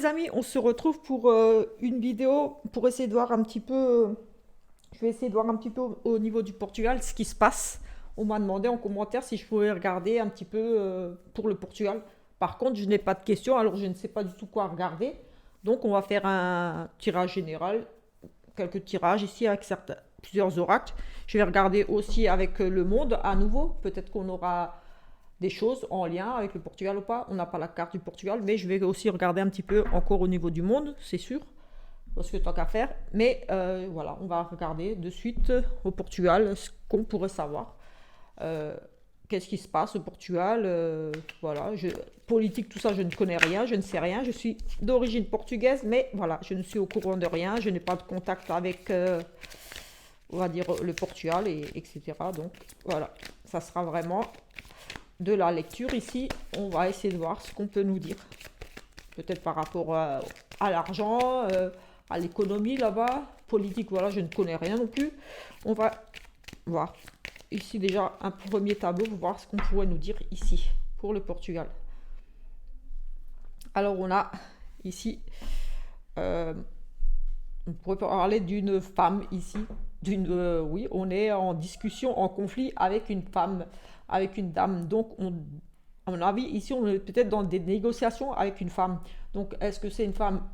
les amis, on se retrouve pour une vidéo pour essayer de voir un petit peu. Je vais essayer de voir un petit peu au niveau du Portugal ce qui se passe. On m'a demandé en commentaire si je pouvais regarder un petit peu pour le Portugal. Par contre, je n'ai pas de questions, alors je ne sais pas du tout quoi regarder. Donc, on va faire un tirage général, quelques tirages ici avec plusieurs oracles. Je vais regarder aussi avec le monde à nouveau. Peut-être qu'on aura des choses en lien avec le Portugal ou pas. On n'a pas la carte du Portugal, mais je vais aussi regarder un petit peu encore au niveau du monde, c'est sûr, parce que tant qu'à faire. Mais voilà, on va regarder de suite au Portugal ce qu'on pourrait savoir. Euh, Qu'est-ce qui se passe au Portugal, voilà, politique, tout ça, je ne connais rien, je ne sais rien. Je suis d'origine portugaise, mais voilà, je ne suis au courant de rien. Je n'ai pas de contact avec, on va dire, le Portugal, etc. Donc voilà, ça sera vraiment de la lecture ici. On va essayer de voir ce qu'on peut nous dire. Peut-être par rapport à l'argent, à l'économie là-bas. Politique, voilà, je ne connais rien non plus. On va voir. Ici déjà un premier tableau pour voir ce qu'on pourrait nous dire ici pour le Portugal. Alors on a ici, euh, on pourrait parler d'une femme ici. Oui, on est en discussion, en conflit avec une femme, avec une dame. Donc à mon avis, ici on est peut-être dans des négociations avec une femme. Donc est-ce que c'est une femme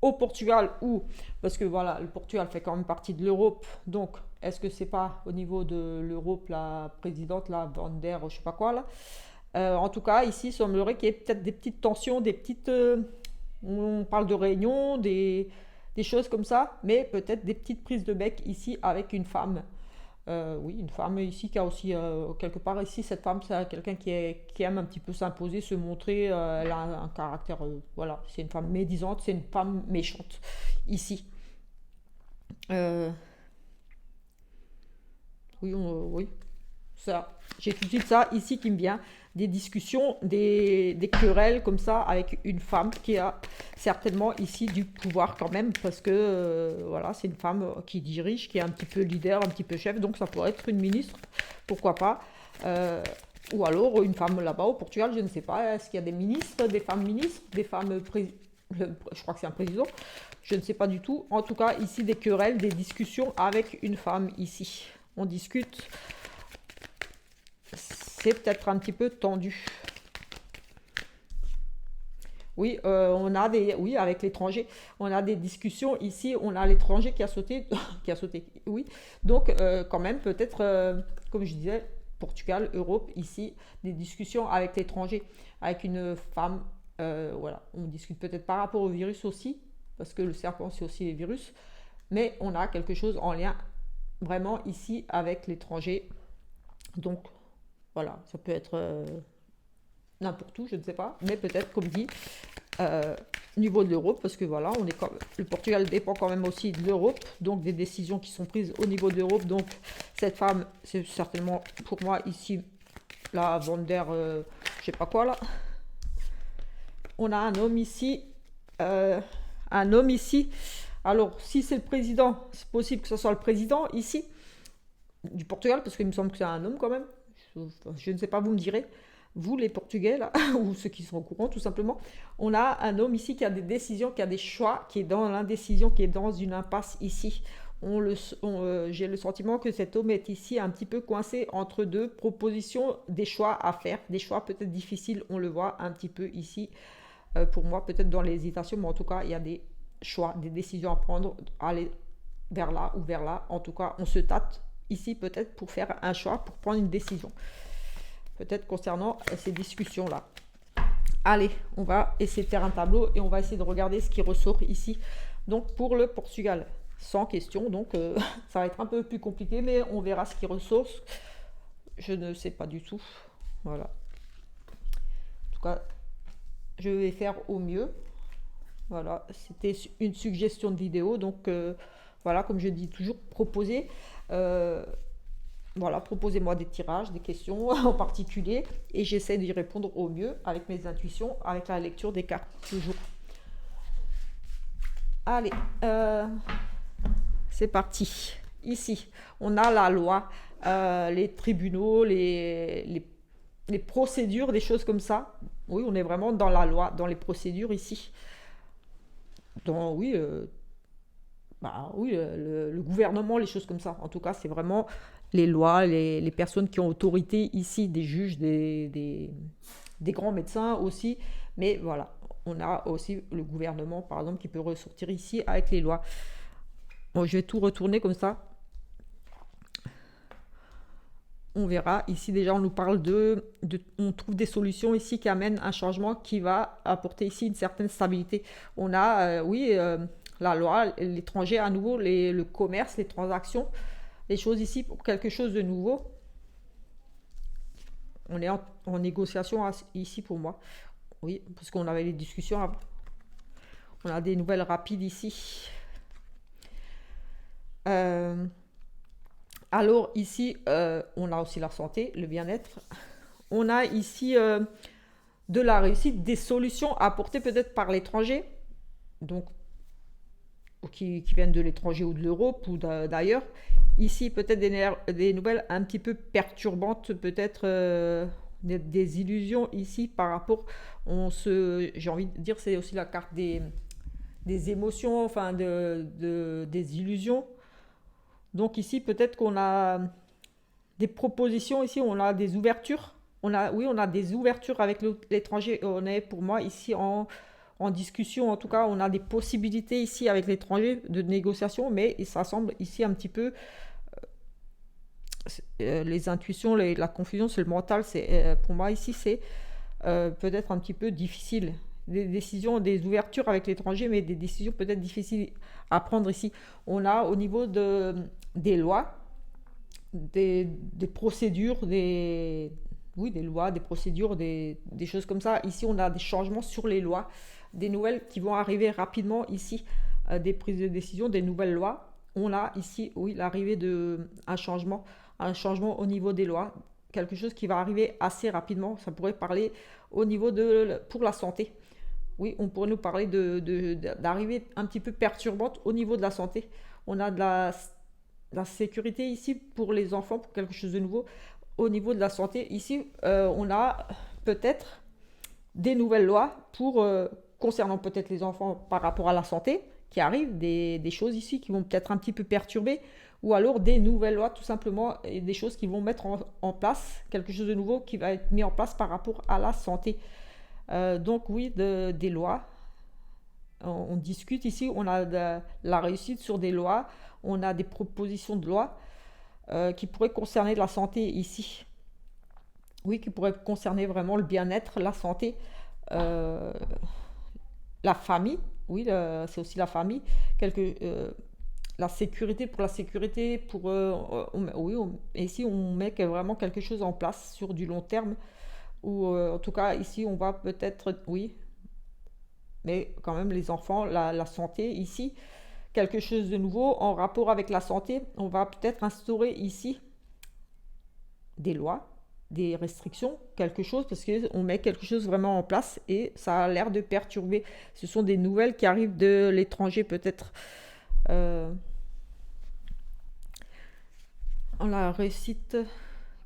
au Portugal ou parce que voilà, le Portugal fait quand même partie de l'Europe, donc est-ce que c'est pas au niveau de l'Europe la présidente, la Van der, je sais pas quoi là. En tout cas, ici, il semblerait qu'il y ait peut-être des petites tensions, des petites, on parle de réunions, des choses comme ça, mais peut-être des petites prises de bec ici avec une femme. Oui, une femme ici qui a aussi, quelque part ici, cette femme, c'est quelqu'un qui aime un petit peu s'imposer, se montrer, elle a un caractère, voilà, c'est une femme médisante, c'est une femme méchante, ici. Euh, oui, oui, ça, j'ai tout de suite ça ici qui me vient, des discussions, des querelles comme ça avec une femme qui a certainement ici du pouvoir quand même, parce que voilà, c'est une femme qui dirige, qui est un petit peu leader, un petit peu chef, donc ça pourrait être une ministre, pourquoi pas. Euh, ou alors une femme là-bas au Portugal, je ne sais pas, est-ce qu'il y a des ministres, des femmes je crois que c'est un président, je ne sais pas du tout. En tout cas, ici des querelles, des discussions avec une femme ici. On discute, c'est peut-être un petit peu tendu. Oui, on a des, oui, avec l'étranger, on a des discussions ici. On a l'étranger qui a sauté, qui a sauté. Oui, donc quand même peut-être, comme je disais, Portugal, Europe, ici, des discussions avec l'étranger, avec une femme. Voilà, on discute peut-être par rapport au virus aussi, parce que le serpent c'est aussi les virus, mais on a quelque chose en lien vraiment ici avec l'étranger. Donc voilà, ça peut être n'importe où, je ne sais pas, mais peut-être comme dit, euh, niveau de l'Europe, parce que voilà, le Portugal dépend quand même aussi de l'Europe, donc des décisions qui sont prises au niveau de l'Europe. Donc cette femme, c'est certainement pour moi ici la Van der, je sais pas quoi là. On a un homme ici, euh, un homme ici. Alors si c'est le président, c'est possible que ce soit le président ici du Portugal, parce qu'il me semble que c'est un homme quand même. Je ne sais pas, vous me direz. Vous, les Portugais, là, ou ceux qui sont au courant, tout simplement, on a un homme ici qui a des décisions, qui a des choix, qui est dans l'indécision, qui est dans une impasse ici. J'ai le sentiment que cet homme est ici un petit peu coincé entre deux propositions, des choix à faire, des choix peut-être difficiles, on le voit un petit peu ici. Pour moi, peut-être dans l'hésitation, mais en tout cas, il y a des choix, des décisions à prendre, aller vers là ou vers là. En tout cas, on se tâte ici peut-être pour faire un choix, pour prendre une décision. Peut-être concernant ces discussions-là. Allez, on va essayer de faire un tableau et on va essayer de regarder ce qui ressort ici. Donc pour le Portugal, sans question, donc ça va être un peu plus compliqué, mais on verra ce qui ressort. Je ne sais pas du tout. Voilà. En tout cas, je vais faire au mieux. Voilà, c'était une suggestion de vidéo, donc voilà, comme je dis toujours, proposez. Voilà, proposez-moi des tirages, des questions en particulier, et j'essaie d'y répondre au mieux avec mes intuitions, avec la lecture des cartes, toujours. Allez, c'est parti. Ici, on a la loi, les tribunaux, les procédures, des choses comme ça. Oui, on est vraiment dans la loi, dans les procédures ici. dans, oui, bah, oui, le gouvernement, les choses comme ça. En tout cas, c'est vraiment les lois, les personnes qui ont autorité ici, des juges, des grands médecins aussi. Mais voilà, on a aussi le gouvernement, par exemple, qui peut ressortir ici avec les lois. Bon, je vais tout retourner comme ça. On verra. Ici, déjà, on nous parle on trouve des solutions ici qui amènent un changement qui va apporter ici une certaine stabilité. On a, oui, la loi, l'étranger à nouveau, le commerce, les transactions, les choses ici pour quelque chose de nouveau. On est en négociation ici pour moi. Oui, parce qu'on avait les discussions avant. On a des nouvelles rapides ici. Alors ici, on a aussi la santé, le bien-être. On a ici de la réussite, des solutions apportées peut-être par l'étranger, donc qui viennent de l'étranger ou de l'Europe ou d'ailleurs. Ici, peut-être des nouvelles un petit peu perturbantes, peut-être des illusions ici par rapport. J'ai envie de dire, c'est aussi la carte des émotions, enfin des illusions. Donc ici, peut-être qu'on a des propositions, ici, on a des ouvertures. Oui, on a des ouvertures avec l'étranger. On est, pour moi, ici en discussion. En tout cas, on a des possibilités ici avec l'étranger de négociation, mais ça semble ici un petit peu les intuitions, la confusion, c'est le mental. Pour moi, ici, c'est peut-être un petit peu difficile. Des décisions, des ouvertures avec l'étranger, mais des décisions peut-être difficiles à prendre ici. On a au niveau des lois, des procédures, oui, des lois, des procédures, des choses comme ça. Ici, on a des changements sur les lois, des nouvelles qui vont arriver rapidement ici, des prises de décision, des nouvelles lois. On a ici, oui, l'arrivée d'un changement, un changement au niveau des lois, quelque chose qui va arriver assez rapidement. Ça pourrait parler au niveau pour la santé. Oui, on pourrait nous parler d'arrivée un petit peu perturbante au niveau de la santé. On a de la sécurité ici pour les enfants, pour quelque chose de nouveau. Au niveau de la santé, ici, on a peut-être des nouvelles lois concernant peut-être les enfants par rapport à la santé qui arrivent, des choses ici qui vont peut-être un petit peu perturber, ou alors des nouvelles lois tout simplement, et des choses qui vont mettre en place, quelque chose de nouveau qui va être mis en place par rapport à la santé. Donc oui, des lois. On discute ici, on a de la réussite sur des lois, on a des propositions de loi qui pourraient concerner la santé ici. Oui, qui pourraient concerner vraiment le bien-être, la santé, euh, la famille. Oui, c'est aussi la famille. La sécurité pour la sécurité, oui, ici on met vraiment quelque chose en place sur du long terme. Ou en tout cas, ici on va peut-être, oui, mais quand même les enfants, la santé ici, quelque chose de nouveau en rapport avec la santé. On va peut-être instaurer ici des lois, des restrictions, quelque chose, parce qu'on met quelque chose vraiment en place et ça a l'air de perturber. Ce sont des nouvelles qui arrivent de l'étranger peut-être. On la récite.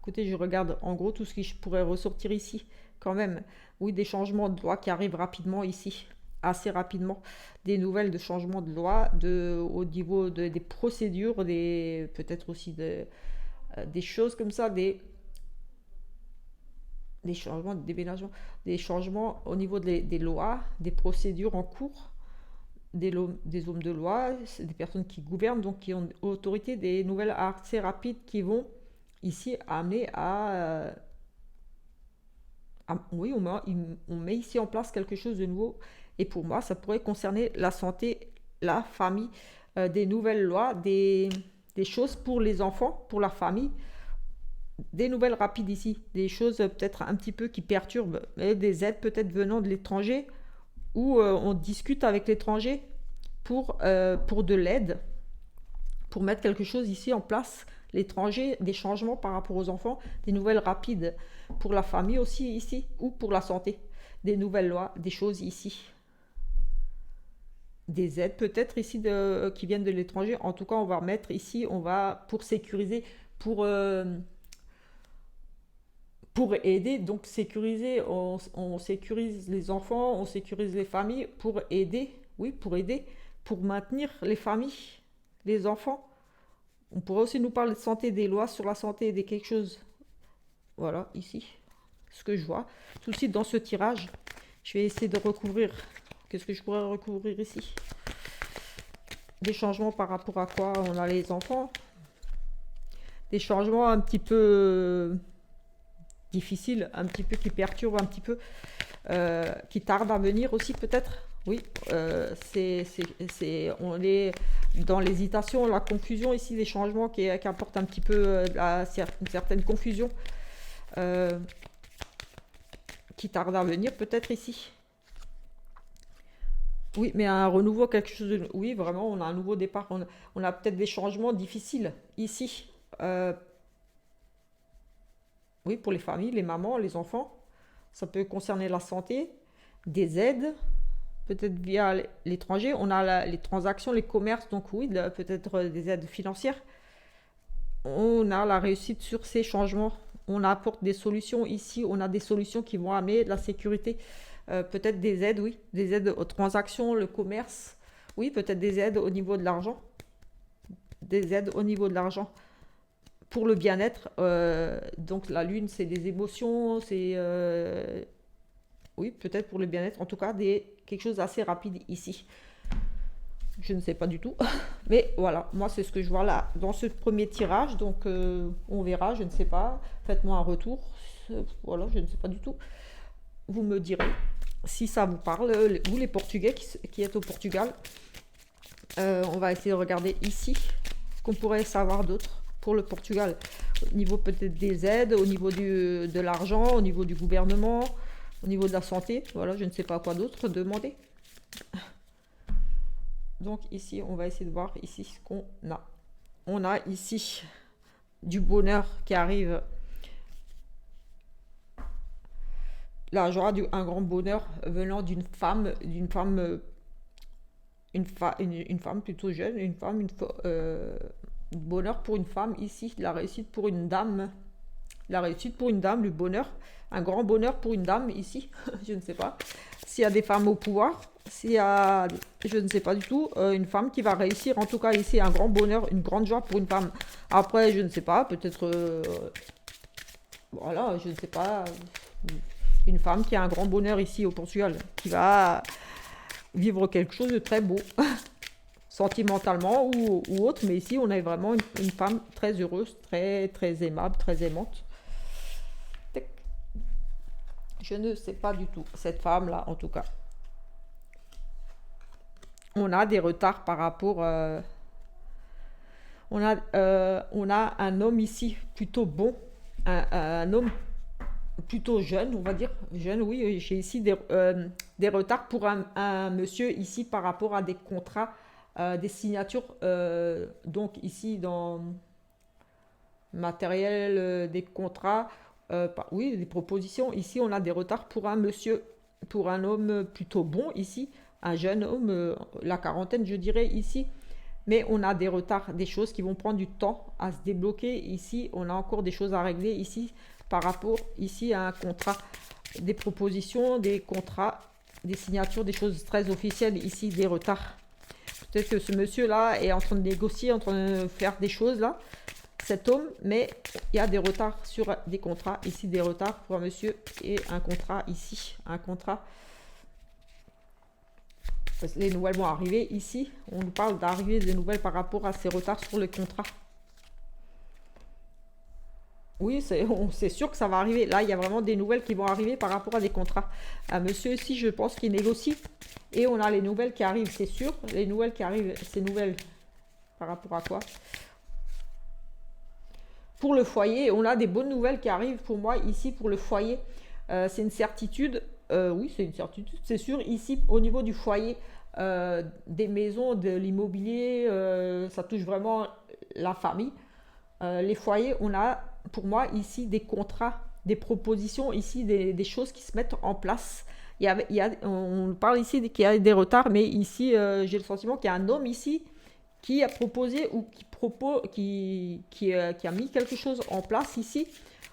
Écoutez, je regarde en gros tout ce qui pourrait ressortir ici. Quand même, oui, des changements de loi qui arrivent rapidement ici, assez rapidement. Des nouvelles de changements de loi au niveau des procédures, peut-être aussi des choses comme ça, des changements de déménagement, des changements au niveau des lois, des procédures en cours, des hommes de loi, des personnes qui gouvernent, donc qui ont autorité, des nouvelles assez rapides qui vont ici amener oui, on met ici en place quelque chose de nouveau. Et pour moi, ça pourrait concerner la santé, la famille, des nouvelles lois, des choses pour les enfants, pour la famille, des nouvelles rapides ici, des choses peut-être un petit peu qui perturbent, des aides peut-être venant de l'étranger, où on discute avec l'étranger pour de l'aide, pour mettre quelque chose ici en place. L'étranger, des changements par rapport aux enfants, des nouvelles rapides pour la famille aussi ici, ou pour la santé, des nouvelles lois, des choses ici. Des aides peut-être ici qui viennent de l'étranger. En tout cas, on va mettre ici, on va pour sécuriser, pour aider, donc sécuriser, on sécurise les enfants, on sécurise les familles pour aider, oui, pour aider, pour maintenir les familles, les enfants. On pourrait aussi nous parler de santé, des lois sur la santé, des quelque chose. Voilà, ici, ce que je vois. Tout de suite dans ce tirage, je vais essayer de recouvrir. Qu'est-ce que je pourrais recouvrir ici? Des changements par rapport à quoi on a les enfants. Des changements un petit peu difficiles, un petit peu qui perturbent un petit peu, qui tardent à venir aussi peut-être. Oui, on est dans l'hésitation, la confusion ici, des changements qui apportent un petit peu une certaine confusion, qui tarde à venir peut-être ici. Oui, mais un renouveau, quelque chose de... Oui, vraiment, on a un nouveau départ. On a peut-être des changements difficiles ici. Euh, oui, pour les familles, les mamans, les enfants. Ça peut concerner la santé, des aides, peut-être via l'étranger. On a les transactions, les commerces, donc oui, peut-être des aides financières. On a la réussite sur ces changements. On apporte des solutions ici. On a des solutions qui vont amener de la sécurité. Peut-être des aides, oui, des aides aux transactions, le commerce. Oui, peut-être des aides au niveau de l'argent. Des aides au niveau de l'argent. Pour le bien-être, donc la lune, c'est des émotions, c'est... oui, peut-être pour le bien-être. En tout cas, quelque chose d'assez rapide ici. Je ne sais pas du tout. Mais voilà, moi, c'est ce que je vois là dans ce premier tirage. Donc, on verra, je ne sais pas. Faites-moi un retour. Voilà, je ne sais pas du tout. Vous me direz si ça vous parle, vous les Portugais qui êtes au Portugal. On va essayer de regarder ici ce qu'on pourrait savoir d'autre pour le Portugal. Au niveau peut-être des aides, au niveau de l'argent, au niveau du gouvernement, au niveau de la santé. Voilà, je ne sais pas quoi d'autre demander. Donc ici, on va essayer de voir ici ce qu'on a. On a ici du bonheur qui arrive. La joie, un grand bonheur venant d'une femme, une femme plutôt jeune, bonheur pour une femme ici, la réussite pour une dame, le bonheur, un grand bonheur pour une dame ici, je ne sais pas. S'il y a des femmes au pouvoir, s'il y a, je ne sais pas du tout, une femme qui va réussir, en tout cas ici, un grand bonheur, une grande joie pour une femme. Après, je ne sais pas, peut-être, voilà, je ne sais pas, une femme qui a un grand bonheur ici au Portugal, qui va vivre quelque chose de très beau, sentimentalement ou autre, mais ici on a vraiment une femme très heureuse, très, très aimable, très aimante. Je ne sais pas du tout, cette femme-là en tout cas. On a des retards par rapport... on a un homme ici plutôt bon, un homme plutôt jeune, on va dire. Jeune, oui, j'ai ici des retards pour un monsieur ici par rapport à des contrats, des signatures. Donc ici, dans matériel, des contrats, oui, des propositions. Ici, on a des retards pour un monsieur, pour un homme plutôt bon ici. Un jeune homme, la quarantaine, je dirais, ici. Mais on a des retards, des choses qui vont prendre du temps à se débloquer. Ici, on a encore des choses à régler ici par rapport ici à un contrat, des propositions, des contrats, des signatures, des choses très officielles, ici des retards. Peut-être que ce monsieur-là est en train de négocier, en train de faire des choses là, cet homme, mais il y a des retards sur des contrats, ici des retards pour un monsieur et un contrat ici, un contrat. Les nouvelles vont arriver ici, on nous parle d'arriver des nouvelles par rapport à ces retards sur le contrat. Oui, c'est sûr que ça va arriver. Là, il y a vraiment des nouvelles qui vont arriver par rapport à des contrats. Un monsieur ici, je pense qu'il négocie. Et on a les nouvelles qui arrivent, c'est sûr. Les nouvelles qui arrivent, ces nouvelles, par rapport à quoi? Pour le foyer, on a des bonnes nouvelles qui arrivent pour moi ici, pour le foyer. C'est une certitude. Oui, c'est une certitude, c'est sûr. Ici, au niveau du foyer, des maisons, de l'immobilier, ça touche vraiment la famille. Les foyers, on a pour moi ici des contrats, des propositions, ici des choses qui se mettent en place. On parle ici qu'il y a des retards, mais ici j'ai le sentiment qu'il y a un homme ici qui a proposé ou qui a mis quelque chose en place ici.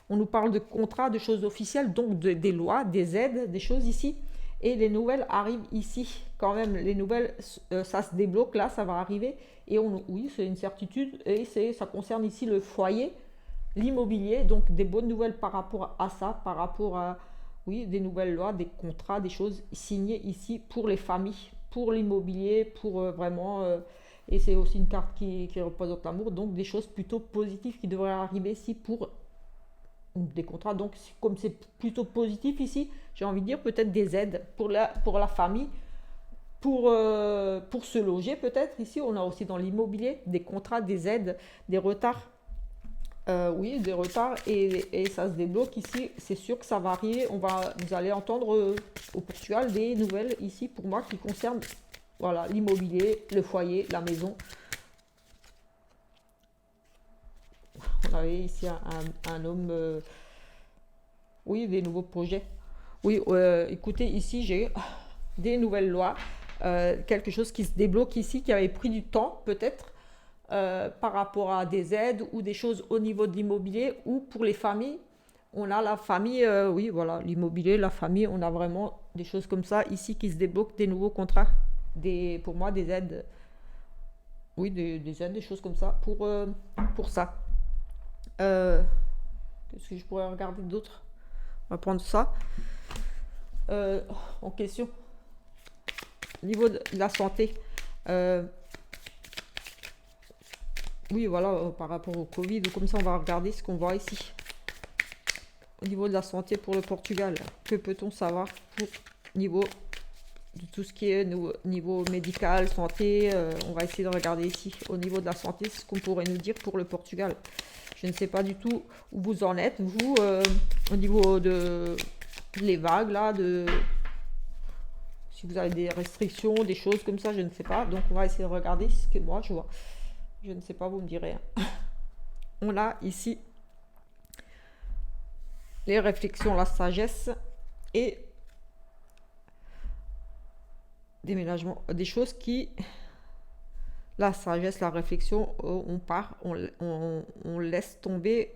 On nous parle de contrats, de choses officielles, donc des lois, des aides, des choses ici. Et les nouvelles arrivent ici. Quand même, les nouvelles, ça se débloque là, ça va arriver. Et oui, c'est une certitude. Et ça concerne ici le foyer, l'immobilier. Donc des bonnes nouvelles par rapport à ça, par rapport à, oui, des nouvelles lois, des contrats, des choses signées ici pour les familles, pour l'immobilier, pour vraiment... et c'est aussi une carte qui représente l'amour. Donc des choses plutôt positives qui devraient arriver ici pour des contrats. Donc comme c'est plutôt positif ici, j'ai envie de dire peut-être des aides pour la famille, pour se loger peut-être. Ici, on a aussi dans l'immobilier des contrats, des aides, des retards. Oui, des retards et ça se débloque ici. C'est sûr que ça va arriver. Vous allez entendre au Portugal des nouvelles ici pour moi qui concernent voilà, l'immobilier, le foyer, la maison. On avait ici un homme, oui, des nouveaux projets. Oui, écoutez, ici j'ai des nouvelles lois, quelque chose qui se débloque ici, qui avait pris du temps peut-être par rapport à des aides ou des choses au niveau de l'immobilier ou pour les familles. On a la famille, oui, voilà, l'immobilier, la famille, on a vraiment des choses comme ça ici qui se débloquent, des nouveaux contrats, pour moi, des aides, oui, des aides, des choses comme ça pour ça. Qu'est-ce que je pourrais regarder d'autre? On va prendre ça en question. Au niveau de la santé, oui, voilà, par rapport au Covid, comme ça, on va regarder ce qu'on voit ici. Au niveau de la santé pour le Portugal, que peut-on savoir pour niveau de tout ce qui est niveau médical, santé, on va essayer de regarder ici. Au niveau de la santé, c'est ce qu'on pourrait nous dire pour le Portugal. Je ne sais pas du tout où vous en êtes, vous, au niveau de les vagues, là, si vous avez des restrictions, des choses comme ça, je ne sais pas. Donc, on va essayer de regarder ce que moi, je vois. Je ne sais pas, vous me direz. On a ici les réflexions, la sagesse et déménagement, des choses qui... La sagesse, la réflexion, on part, on laisse tomber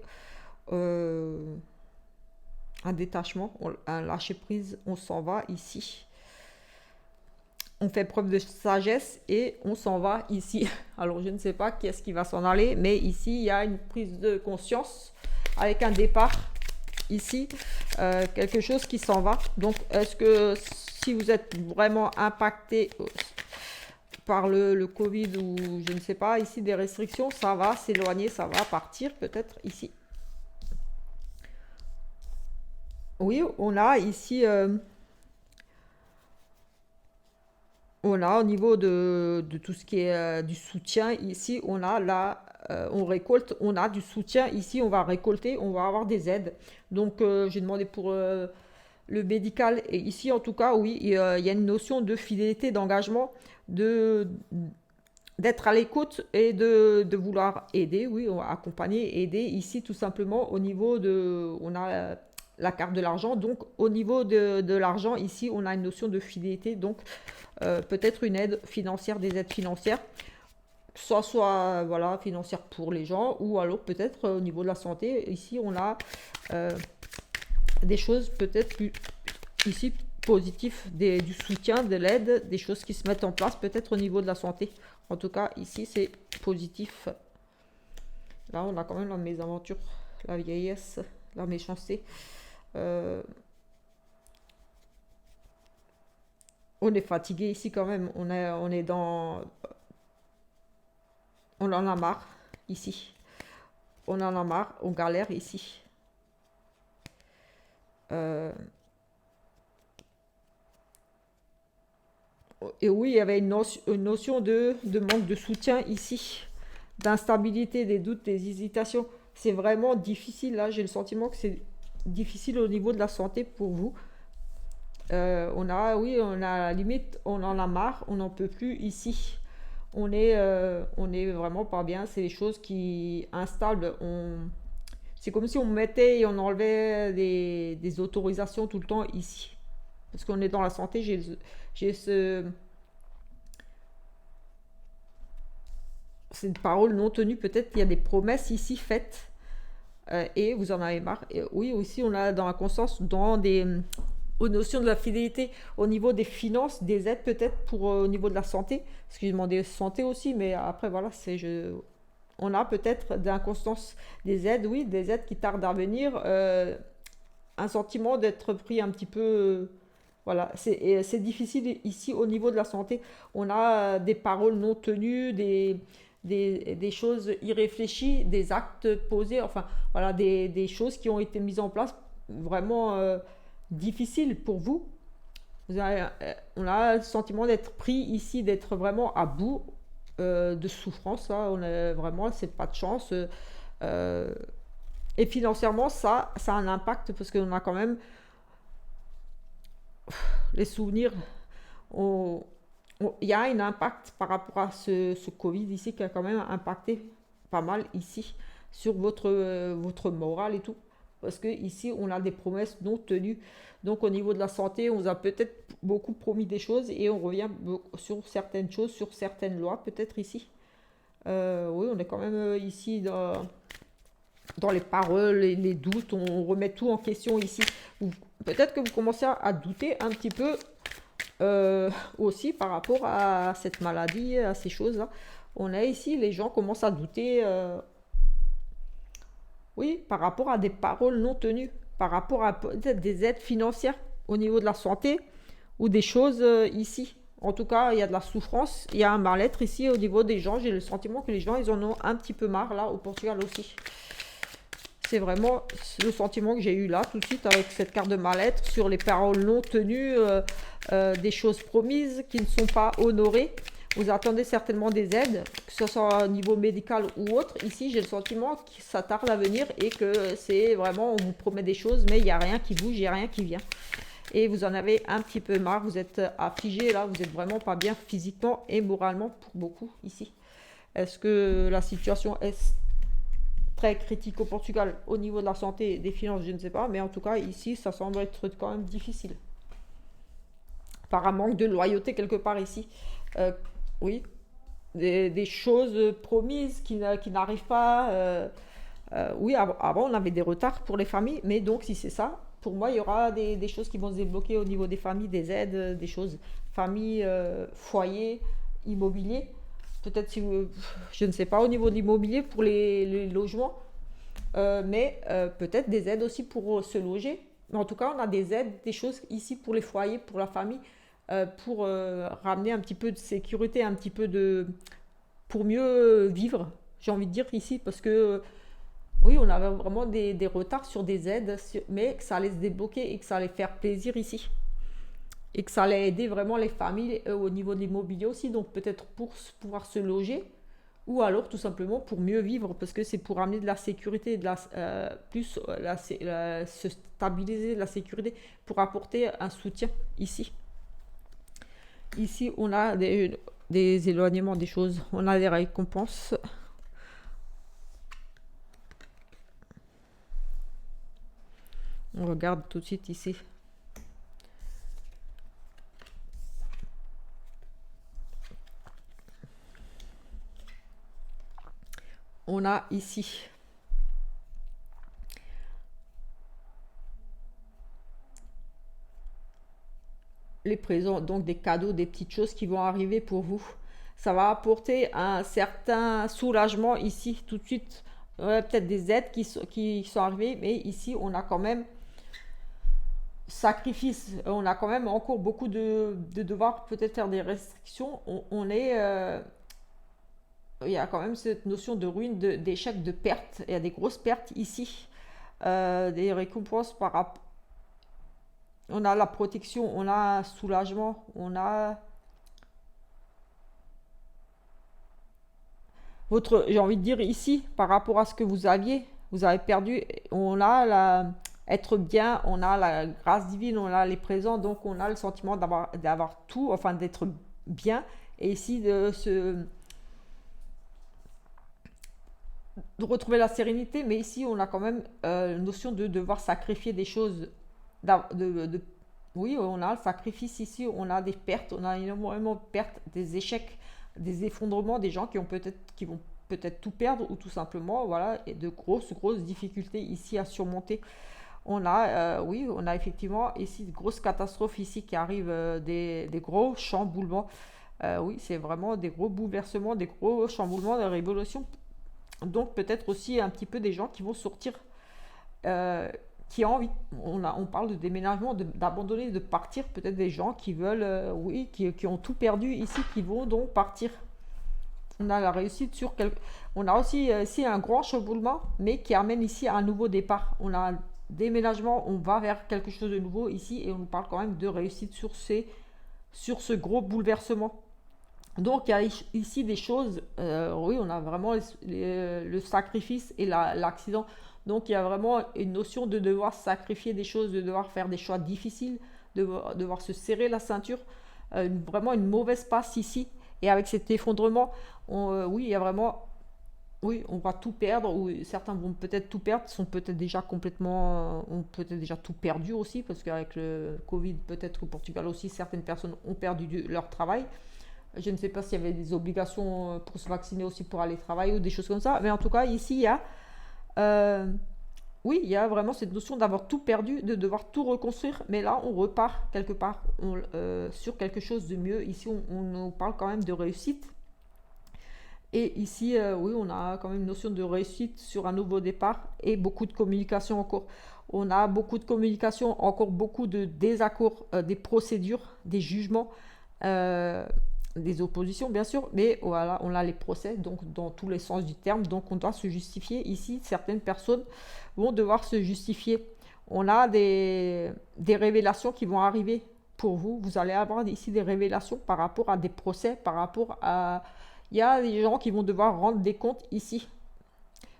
un détachement, un lâcher prise, on s'en va ici. On fait preuve de sagesse et on s'en va ici. Alors je ne sais pas qui est-ce qui va s'en aller, mais ici il y a une prise de conscience avec un départ ici, quelque chose qui s'en va. Donc est-ce que si vous êtes vraiment impacté par le Covid ou je ne sais pas, ici des restrictions, ça va s'éloigner, ça va partir peut-être ici. Oui, on a ici, on a au niveau de tout ce qui est du soutien, ici on a là, on récolte, on a du soutien, ici on va récolter, on va avoir des aides. Donc j'ai demandé pour le médical, et ici en tout cas, oui, il y a une notion de fidélité, d'engagement, d'être à l'écoute et de vouloir aider, oui, accompagner, aider. Ici, tout simplement, au niveau de... On a la carte de l'argent, donc au niveau de l'argent, ici, on a une notion de fidélité, donc peut-être une aide financière, des aides financières, soit voilà, financière pour les gens, ou alors peut-être au niveau de la santé, ici, on a des choses peut-être ici positif, du soutien, de l'aide, des choses qui se mettent en place, peut-être au niveau de la santé. En tout cas, ici, c'est positif. Là, on a quand même la mésaventure, la vieillesse, la méchanceté. On est fatigué ici quand même. On est dans... On en a marre ici. On en a marre, on galère ici. Et oui, il y avait une notion de manque de soutien ici, d'instabilité, des doutes, des hésitations. C'est vraiment difficile, là, j'ai le sentiment que c'est difficile au niveau de la santé pour vous. Oui, on a limite, on en a marre, on n'en peut plus ici. On est vraiment pas bien, c'est des choses qui instables. C'est comme si on mettait et on enlevait des autorisations tout le temps ici. Parce qu'on est dans la santé, j'ai c'est une parole non tenue, peut-être qu'il y a des promesses ici faites et vous en avez marre. Et oui, aussi on a dans la conscience, aux notions de la fidélité au niveau des finances, des aides peut-être pour au niveau de la santé, parce que j'ai demandé santé aussi, mais après voilà, on a peut-être d'inconstance des aides, oui, des aides qui tardent à venir, un sentiment d'être pris un petit peu, voilà, c'est difficile ici au niveau de la santé. On a des paroles non tenues, des choses irréfléchies, des actes posés, enfin voilà, des choses qui ont été mises en place vraiment difficiles pour vous. On a le sentiment d'être pris ici, d'être vraiment à bout de souffrance. Là. On a vraiment, c'est pas de chance. Euh, et financièrement, ça a un impact parce qu'on a quand même les souvenirs. Il y a un impact par rapport à ce Covid ici qui a quand même impacté pas mal ici sur votre morale et tout. Parce que ici, on a des promesses non tenues. Donc, au niveau de la santé, on vous a peut-être beaucoup promis des choses et on revient sur certaines choses, sur certaines lois, peut-être ici. Oui, on est quand même ici dans les paroles, les doutes, on remet tout en question ici. Peut-être que vous commencez à douter un petit peu aussi par rapport à cette maladie, à ces choses-là. On a ici, les gens commencent à douter, oui, par rapport à des paroles non tenues, par rapport à peut-être des aides financières au niveau de la santé ou des choses ici. En tout cas, il y a de la souffrance, il y a un mal-être ici au niveau des gens. J'ai le sentiment que les gens, ils en ont un petit peu marre là au Portugal aussi. C'est vraiment le sentiment que j'ai eu là tout de suite avec cette carte de mal-être sur les paroles non tenues, des choses promises qui ne sont pas honorées. Vous attendez certainement des aides, que ce soit au niveau médical ou autre. Ici, j'ai le sentiment que ça tarde à venir et que c'est vraiment, on vous promet des choses, mais il n'y a rien qui bouge, il n'y a rien qui vient. Et vous en avez un petit peu marre, vous êtes affligé là, vous n'êtes vraiment pas bien physiquement et moralement pour beaucoup ici. Est-ce que la situation est très critique au Portugal au niveau de la santé et des finances, je ne sais pas, mais en tout cas ici, ça semble être quand même difficile. Par un manque de loyauté quelque part ici. Oui, des choses promises qui n'arrivent pas. Oui, avant on avait des retards pour les familles, mais donc si c'est ça, pour moi il y aura des choses qui vont se débloquer au niveau des familles, des aides, des choses, famille, foyer, immobilier. Peut-être si vous, je ne sais pas au niveau de l'immobilier pour les logements, mais peut-être des aides aussi pour se loger. Mais en tout cas, on a des aides, des choses ici pour les foyers, pour la famille, pour ramener un petit peu de sécurité, un petit peu de pour mieux vivre, j'ai envie de dire ici, parce que oui, on avait vraiment des retards sur des aides, mais que ça allait se débloquer et que ça allait faire plaisir ici. Et que ça allait aider vraiment les familles au niveau de l'immobilier aussi, donc peut-être pour pouvoir se loger, ou alors tout simplement pour mieux vivre, parce que c'est pour amener de la sécurité, plus se stabiliser de la sécurité, pour apporter un soutien ici. Ici, on a des éloignements des choses, on a des récompenses. On regarde tout de suite ici. On a ici les présents, donc des cadeaux, des petites choses qui vont arriver pour vous. Ça va apporter un certain soulagement ici tout de suite. Peut-être des aides qui sont arrivées, mais ici on a quand même sacrifice. On a quand même encore beaucoup de devoirs, peut-être faire des restrictions. Il y a quand même cette notion de ruine, d'échec, de perte. Il y a des grosses pertes ici. Des récompenses par rapport. On a la protection, on a un soulagement, on a j'ai envie de dire ici, par rapport à ce que vous aviez, vous avez perdu, on a être bien, on a la grâce divine, on a les présents, donc on a le sentiment d'avoir tout, enfin d'être bien, et ici de retrouver la sérénité, mais ici on a quand même la notion de devoir sacrifier des choses, oui, on a le sacrifice ici, on a des pertes, on a énormément de pertes, des échecs, des effondrements, des gens qui vont peut-être tout perdre ou tout simplement, voilà, et de grosses difficultés ici à surmonter. Oui, on a effectivement ici de grosses catastrophes ici qui arrivent, des gros chamboulements. Oui, c'est vraiment des gros bouleversements, des gros chamboulements, des révolutions. Donc peut-être aussi un petit peu des gens qui vont sortir, euh, qui ont envie. On parle de déménagement, d'abandonner, de partir. Peut-être des gens qui veulent, oui, qui ont tout perdu ici, qui vont donc partir. On a la réussite sur quelque... On a aussi ici un grand chamboulement, mais qui amène ici un nouveau départ. On a un déménagement, on va vers quelque chose de nouveau ici, et on nous parle quand même de réussite sur ce gros bouleversement. Donc il y a ici des choses, oui, on a vraiment le sacrifice et l'accident. Donc il y a vraiment une notion de devoir sacrifier des choses, de devoir faire des choix difficiles, de devoir se serrer la ceinture. Vraiment une mauvaise passe ici. Et avec cet effondrement, oui, il y a vraiment, oui, on va tout perdre, ou certains vont peut-être tout perdre, sont peut-être déjà complètement, ont peut-être déjà tout perdu aussi, parce qu'avec le Covid, peut-être qu'au Portugal aussi, certaines personnes ont perdu leur travail. Je ne sais pas s'il y avait des obligations pour se vacciner aussi pour aller travailler ou des choses comme ça. Mais en tout cas, ici, euh, oui, il y a vraiment cette notion d'avoir tout perdu, de devoir tout reconstruire. Mais là, on repart quelque part sur quelque chose de mieux. Ici, on nous parle quand même de réussite. Et ici, oui, on a quand même une notion de réussite sur un nouveau départ et beaucoup de communication encore. On a beaucoup de communication, encore beaucoup de désaccords, des procédures, des jugements. Euh, des oppositions bien sûr, mais voilà, on a les procès, donc dans tous les sens du terme, donc on doit se justifier. Ici, certaines personnes vont devoir se justifier. On a des révélations qui vont arriver pour vous. Vous allez avoir ici des révélations par rapport à des procès, par rapport à... Il y a des gens qui vont devoir rendre des comptes ici,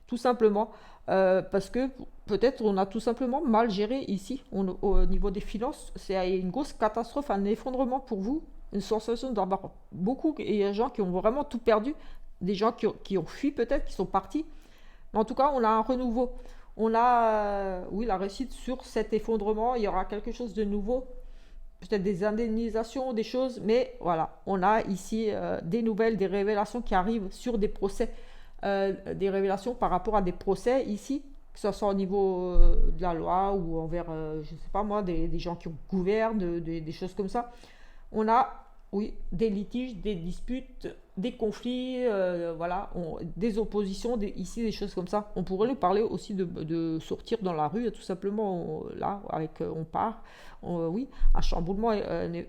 tout simplement, parce que peut-être on a tout simplement mal géré ici, au niveau des finances. C'est une grosse catastrophe, un effondrement pour vous, une sensation d'avoir beaucoup, et il y a des gens qui ont vraiment tout perdu, des gens qui ont fui peut-être, qui sont partis. Mais en tout cas, on a un renouveau. On a, oui, la réussite sur cet effondrement. Il y aura quelque chose de nouveau, peut-être des indemnisations, des choses, mais voilà, on a ici des nouvelles, des révélations qui arrivent sur des procès, des révélations par rapport à des procès ici, que ce soit au niveau de la loi ou envers, je ne sais pas moi, des gens qui gouvernent, des choses comme ça. On a, oui, des litiges, des disputes, des conflits, voilà, des oppositions, ici des choses comme ça. On pourrait lui parler aussi de sortir dans la rue, tout simplement, là, avec, on part, oui, un chamboulement,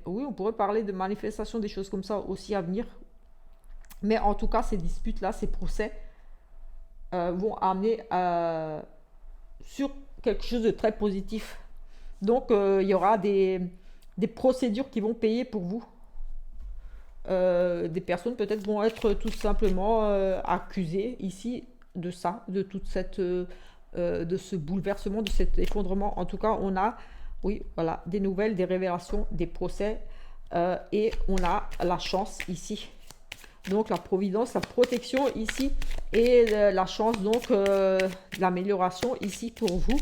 oui, on pourrait parler de manifestations, des choses comme ça aussi à venir. Mais en tout cas, ces disputes-là, ces procès, vont amener sur quelque chose de très positif. Donc, il y aura des procédures qui vont payer pour vous. Des personnes peut-être vont être tout simplement accusées ici de ça, de toute cette, de ce bouleversement, de cet effondrement. En tout cas, on a, oui, voilà, des nouvelles, des révélations, des procès, et on a la chance ici. Donc la providence, la protection ici, et la chance donc, l'amélioration ici pour vous.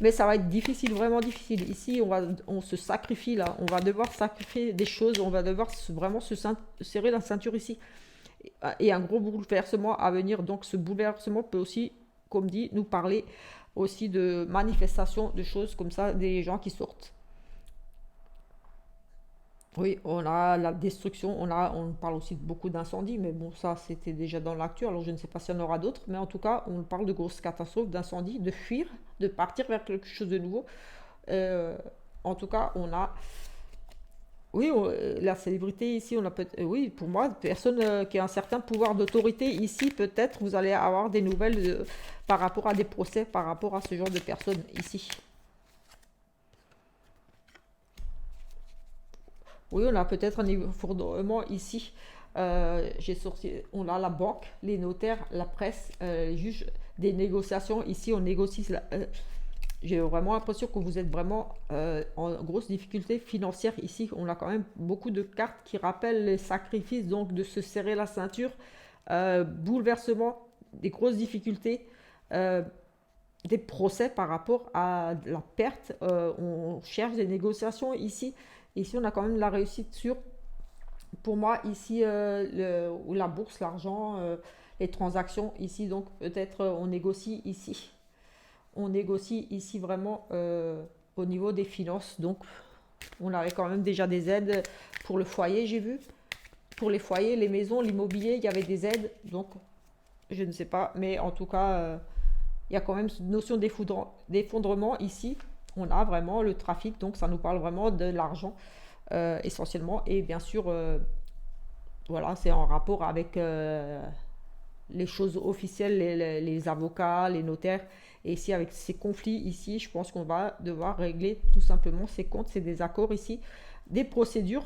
Mais ça va être difficile, vraiment difficile. Ici, on se sacrifie là. On va devoir sacrifier des choses. On va devoir vraiment se serrer la ceinture ici. Et un gros bouleversement à venir. Donc, ce bouleversement peut aussi, comme dit, nous parler aussi de manifestations, de choses comme ça, des gens qui sortent. Oui, on a la destruction, on parle aussi de beaucoup d'incendies, mais bon, ça c'était déjà dans l'actu, alors je ne sais pas s'il y en aura d'autres, mais en tout cas, on parle de grosses catastrophes, d'incendies, de fuir, de partir vers quelque chose de nouveau. Euh, En tout cas, on a, oui, la célébrité ici, on a peut oui, pour moi, personne qui a un certain pouvoir d'autorité ici, peut-être vous allez avoir des nouvelles par rapport à des procès, par rapport à ce genre de personnes ici. Oui, on a peut-être un effondrement ici. J'ai sorti, on a la banque, les notaires, la presse, les juges, des négociations. Ici, on négocie. J'ai vraiment l'impression que vous êtes vraiment en grosse difficulté financière ici. On a quand même beaucoup de cartes qui rappellent les sacrifices, donc de se serrer la ceinture, bouleversement, des grosses difficultés, euh, des procès par rapport à la perte. On cherche des négociations ici. Ici, on a quand même la réussite sur, pour moi, ici, la bourse, l'argent, les transactions, ici, donc peut-être on négocie ici. On négocie ici vraiment au niveau des finances. Donc, on avait quand même déjà des aides pour le foyer, j'ai vu. Pour les foyers, les maisons, l'immobilier, il y avait des aides. Donc, je ne sais pas. Mais en tout cas, il y a quand même cette notion d'effondrement ici. On a vraiment le trafic. Donc, ça nous parle vraiment de l'argent essentiellement. Et bien sûr, voilà, c'est en rapport avec les choses officielles, les avocats, les notaires. Et ici, avec ces conflits ici, je pense qu'on va devoir régler tout simplement ces comptes, ces désaccords ici, des procédures.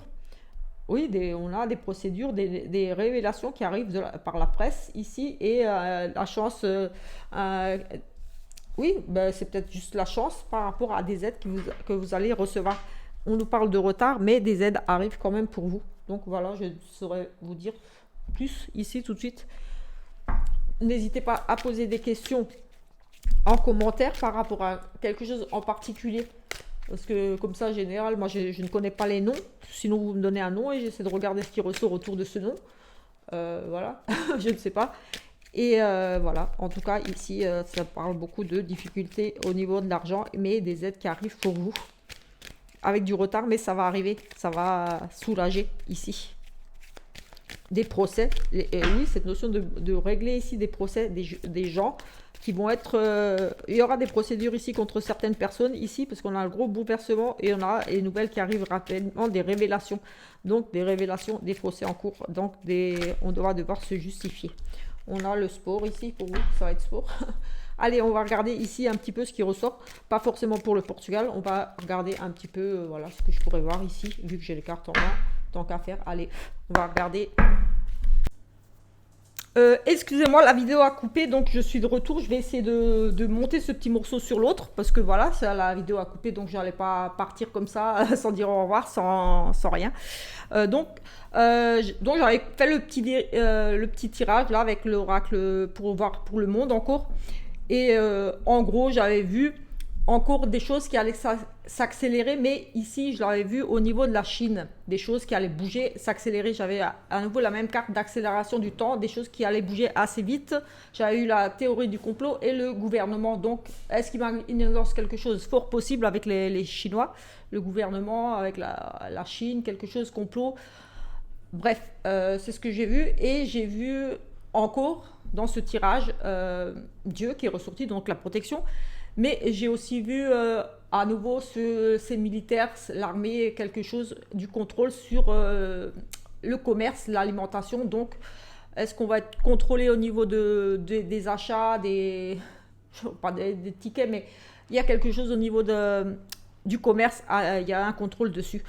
Oui, on a des procédures, des révélations qui arrivent par la presse ici et la chance, euh, oui, ben, c'est peut-être juste la chance par rapport à des aides que vous allez recevoir. On nous parle de retard, mais des aides arrivent quand même pour vous. Donc voilà, je saurais vous dire plus ici tout de suite. N'hésitez pas à poser des questions en commentaire par rapport à quelque chose en particulier. Parce que comme ça, en général, moi, je ne connais pas les noms. Sinon, vous me donnez un nom et j'essaie de regarder ce qui ressort autour de ce nom. Voilà, je ne sais pas. Et voilà, en tout cas, ici, ça parle beaucoup de difficultés au niveau de l'argent, mais des aides qui arrivent pour vous. Avec du retard, mais ça va arriver. Ça va soulager ici. Des procès. Et oui, cette notion de régler ici des procès des gens qui vont être... il y aura des procédures ici contre certaines personnes ici, parce qu'on a un gros bouleversement et on a les nouvelles qui arrivent rapidement, des révélations. Donc des révélations, des procès en cours. Donc on doit devoir se justifier. On a le sport ici, pour vous, ça va être sport. Allez, on va regarder ici un petit peu ce qui ressort. Pas forcément pour le Portugal, on va regarder un petit peu voilà, ce que je pourrais voir ici, vu que j'ai les cartes en main. Tant qu'à faire, allez, on va regarder. Excusez-moi, la vidéo a coupé, donc je suis de retour. Je vais essayer de monter ce petit morceau sur l'autre, parce que voilà, la vidéo a coupé, donc j'allais pas partir comme ça, sans dire au revoir, sans rien. Donc j'avais fait le petit tirage là avec l'oracle pour voir pour le monde encore. Et en gros, j'avais vu encore des choses qui allaient s'accélérer, mais ici, je l'avais vu au niveau de la Chine, des choses qui allaient bouger, s'accélérer. J'avais à nouveau la même carte d'accélération du temps, des choses qui allaient bouger assez vite. J'avais eu la théorie du complot et le gouvernement. Donc, est-ce qu'il m'annonce quelque chose fort possible avec les Chinois, le gouvernement, avec la Chine, quelque chose complot? Bref, c'est ce que j'ai vu. Et j'ai vu encore dans ce tirage Dieu qui est ressorti, donc la protection. Mais j'ai aussi vu à nouveau ces militaires, l'armée, quelque chose du contrôle sur le commerce, l'alimentation. Donc, est-ce qu'on va être contrôlé au niveau des achats, pas des tickets, mais il y a quelque chose au niveau du commerce, il y a un contrôle dessus.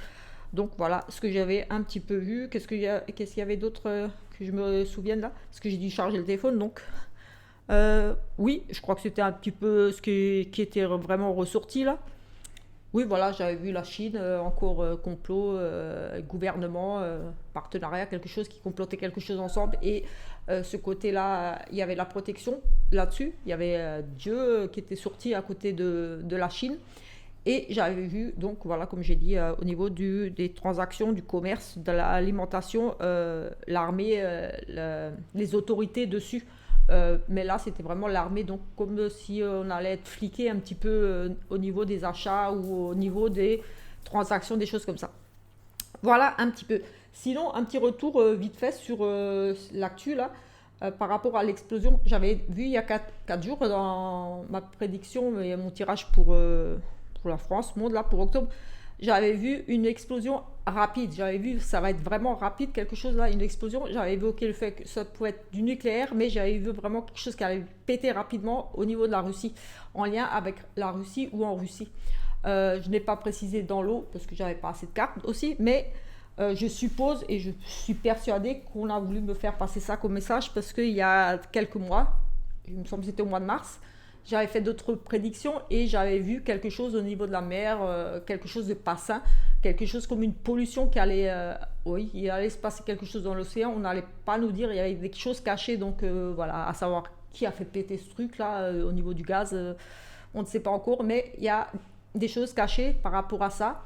Donc voilà ce que j'avais un petit peu vu. Qu'est-ce qu'il y avait d'autre que je me souvienne là? Parce que j'ai dû charger le téléphone, donc... oui, je crois que c'était un petit peu ce qui était vraiment ressorti là. Oui, voilà, j'avais vu la Chine, encore complot, gouvernement, partenariat, quelque chose qui complotait quelque chose ensemble. Et ce côté-là, il y avait la protection là-dessus. Il y avait Dieu qui était sorti à côté de la Chine. Et j'avais vu, donc voilà, comme j'ai dit, au niveau des transactions, du commerce, de l'alimentation, l'armée, les autorités dessus. Mais là, c'était vraiment l'armée, donc comme si on allait être fliqué un petit peu au niveau des achats ou au niveau des transactions, des choses comme ça. Voilà un petit peu. Sinon, un petit retour vite fait sur l'actu là, par rapport à l'explosion. J'avais vu il y a 4 jours dans ma prédiction et mon tirage pour la France, monde là, pour octobre. J'avais vu une explosion rapide. J'avais vu, ça va être vraiment rapide, quelque chose là, une explosion. J'avais évoqué le fait que ça pouvait être du nucléaire, mais j'avais vu vraiment quelque chose qui allait péter rapidement au niveau de la Russie, en lien avec la Russie ou en Russie. Je n'ai pas précisé dans l'eau, parce que j'avais pas assez de cartes aussi, mais je suppose et je suis persuadée qu'on a voulu me faire passer ça comme message, parce qu'il y a quelques mois, il me semble que c'était au mois de mars, j'avais fait d'autres prédictions et j'avais vu quelque chose au niveau de la mer, quelque chose de pas sain, quelque chose comme une pollution qui allait, oui, il allait se passer quelque chose dans l'océan, on n'allait pas nous dire, il y avait des choses cachées, donc voilà, à savoir qui a fait péter ce truc là au niveau du gaz, on ne sait pas encore, mais il y a des choses cachées par rapport à ça,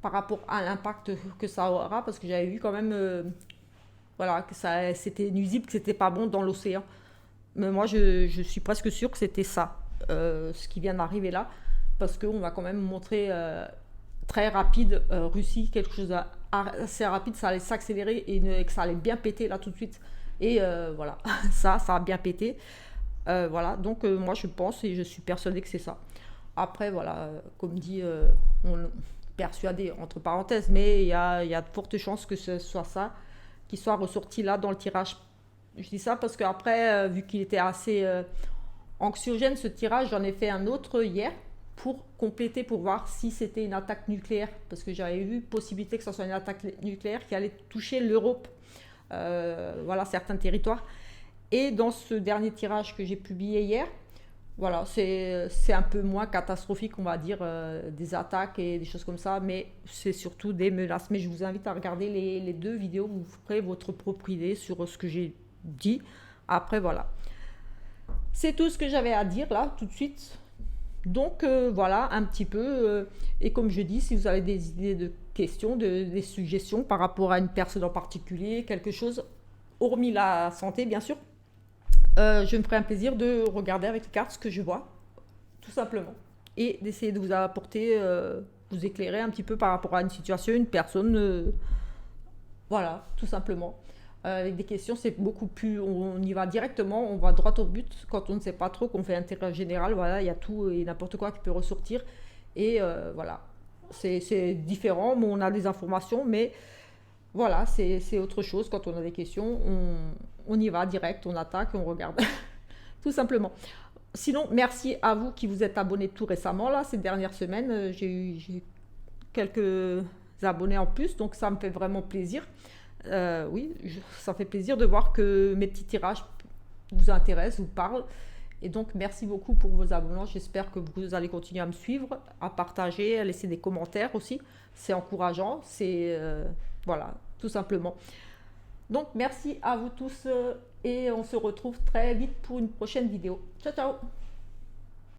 par rapport à l'impact que ça aura, parce que j'avais vu quand même, voilà, que ça, c'était nuisible, que c'était pas bon dans l'océan. Mais moi, je suis presque sûre que c'était ça. ce qui vient d'arriver là, parce qu'on va quand même montrer très rapide Russie, quelque chose assez rapide, ça allait s'accélérer et que ça allait bien péter là tout de suite. Et voilà, ça a bien pété. Voilà, donc moi je pense et je suis persuadée que c'est ça. Après, voilà, comme dit, on persuadé entre parenthèses, mais il y a de fortes chances que ce soit ça qui soit ressorti là dans le tirage. Je dis ça parce qu'après, vu qu'il était assez anxiogène ce tirage, j'en ai fait un autre hier pour compléter, pour voir si c'était une attaque nucléaire, parce que j'avais vu possibilité que ce soit une attaque nucléaire qui allait toucher l'Europe, voilà, certains territoires. Et dans ce dernier tirage que j'ai publié hier, voilà, c'est un peu moins catastrophique, on va dire, des attaques et des choses comme ça, mais c'est surtout des menaces. Mais je vous invite à regarder les deux vidéos, vous ferez votre propre idée sur ce que j'ai dit. Après, voilà. C'est tout ce que j'avais à dire là, tout de suite. Donc, voilà, un petit peu. Et comme je dis, si vous avez des idées de questions, des suggestions par rapport à une personne en particulier, quelque chose, hormis la santé, bien sûr, je me ferai un plaisir de regarder avec les cartes ce que je vois, tout simplement. Et d'essayer de vous apporter, vous éclairer un petit peu par rapport à une situation, une personne. Voilà, tout simplement. Avec des questions, c'est beaucoup plus. On y va directement, on va droit au but. Quand on ne sait pas trop, qu'on fait un tirage général, voilà, il y a tout et n'importe quoi qui peut ressortir. Et voilà, c'est différent, mais on a des informations, mais voilà, c'est autre chose. Quand on a des questions, on y va direct, on attaque, on regarde. Tout simplement. Sinon, merci à vous qui vous êtes abonnés tout récemment, là, ces dernières semaines. J'ai eu quelques abonnés en plus, donc ça me fait vraiment plaisir. Oui, ça fait plaisir de voir que mes petits tirages vous intéressent, vous parlent. Et donc, merci beaucoup pour vos abonnements. J'espère que vous allez continuer à me suivre, à partager, à laisser des commentaires aussi. C'est encourageant, c'est... voilà, tout simplement. Donc, merci à vous tous et on se retrouve très vite pour une prochaine vidéo. Ciao, ciao!